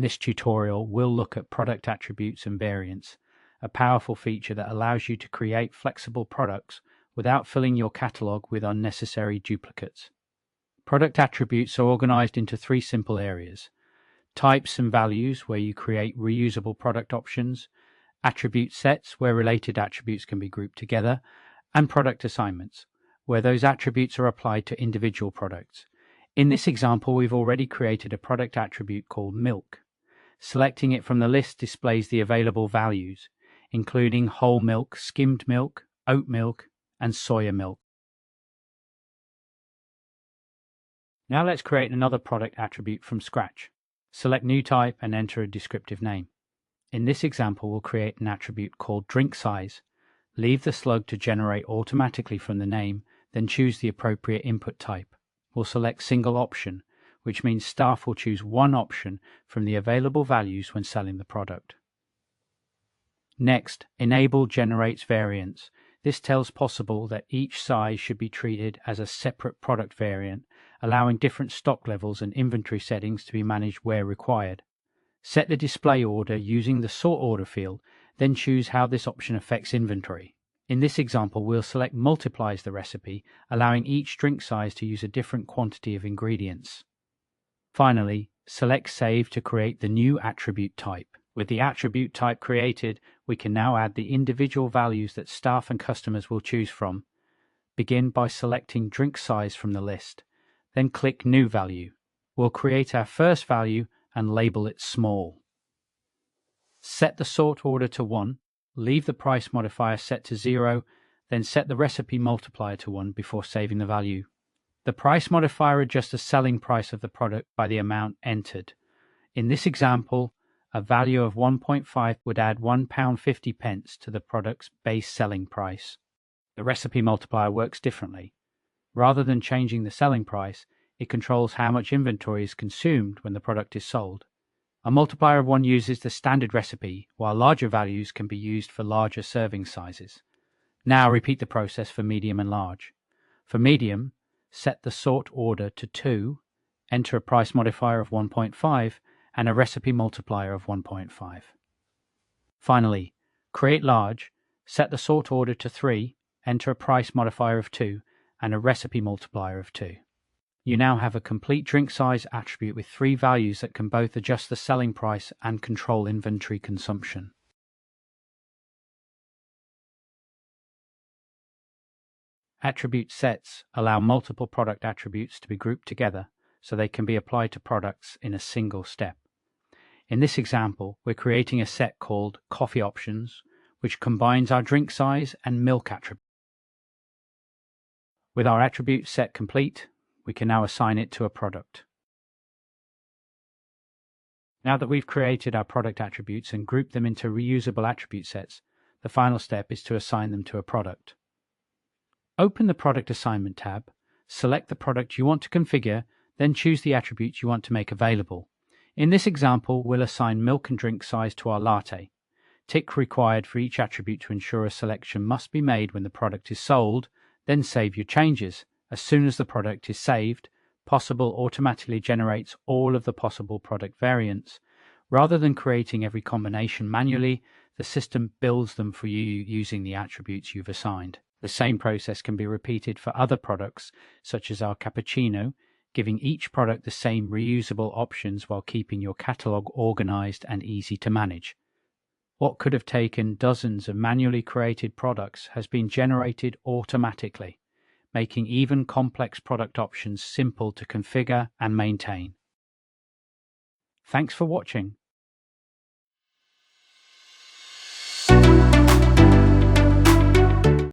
In this tutorial, we'll look at product attributes and variants, a powerful feature that allows you to create flexible products without filling your catalog with unnecessary duplicates. Product attributes are organized into three simple areas: types and values, where you create reusable product options; attribute sets, where related attributes can be grouped together; and product assignments, where those attributes are applied to individual products. In this example, we've already created a product attribute called milk. Selecting it from the list displays the available values, including whole milk, skimmed milk, oat milk, and soya milk. Now let's create another product attribute from scratch. Select New Type and enter a descriptive name. In this example, we'll create an attribute called Drink Size. Leave the slug to generate automatically from the name, then choose the appropriate input type. We'll select Single Option, which means staff will choose one option from the available values when selling the product. Next, Enable Generates Variants. This tells POSable that each size should be treated as a separate product variant, allowing different stock levels and inventory settings to be managed where required. Set the display order using the Sort Order field, then choose how this option affects inventory. In this example, we'll select Multiplies the recipe, allowing each drink size to use a different quantity of ingredients. Finally, select Save to create the new attribute type. With the attribute type created, we can now add the individual values that staff and customers will choose from. Begin by selecting Drink Size from the list, then click New Value. We'll create our first value and label it Small. Set the sort order to 1, leave the price modifier set to 0, then set the recipe multiplier to 1 before saving the value. The price modifier adjusts the selling price of the product by the amount entered. In this example, a value of 1.5 would add £1.50 to the product's base selling price. The recipe multiplier works differently. Rather than changing the selling price, it controls how much inventory is consumed when the product is sold. A multiplier of 1 uses the standard recipe, while larger values can be used for larger serving sizes. Now repeat the process for medium and large. For medium, set the sort order to 2, enter a price modifier of 1.5, and a recipe multiplier of 1.5. Finally, create large, set the sort order to 3, enter a price modifier of 2, and a recipe multiplier of 2. You now have a complete drink size attribute with 3 values that can both adjust the selling price and control inventory consumption. Attribute sets allow multiple product attributes to be grouped together so they can be applied to products in a single step. In this example, we're creating a set called Coffee Options, which combines our drink size and milk attribute. With our attribute set complete, we can now assign it to a product. Now that we've created our product attributes and grouped them into reusable attribute sets, the final step is to assign them to a product. Open the Product Assignment tab, select the product you want to configure, then choose the attributes you want to make available. In this example, we'll assign milk and drink size to our latte. Tick required for each attribute to ensure a selection must be made when the product is sold, then save your changes. As soon as the product is saved, POSable automatically generates all of the possible product variants. Rather than creating every combination manually, the system builds them for you using the attributes you've assigned. The same process can be repeated for other products, such as our cappuccino, giving each product the same reusable options while keeping your catalog organized and easy to manage. What could have taken dozens of manually created products has been generated automatically, making even complex product options simple to configure and maintain. Thanks for watching.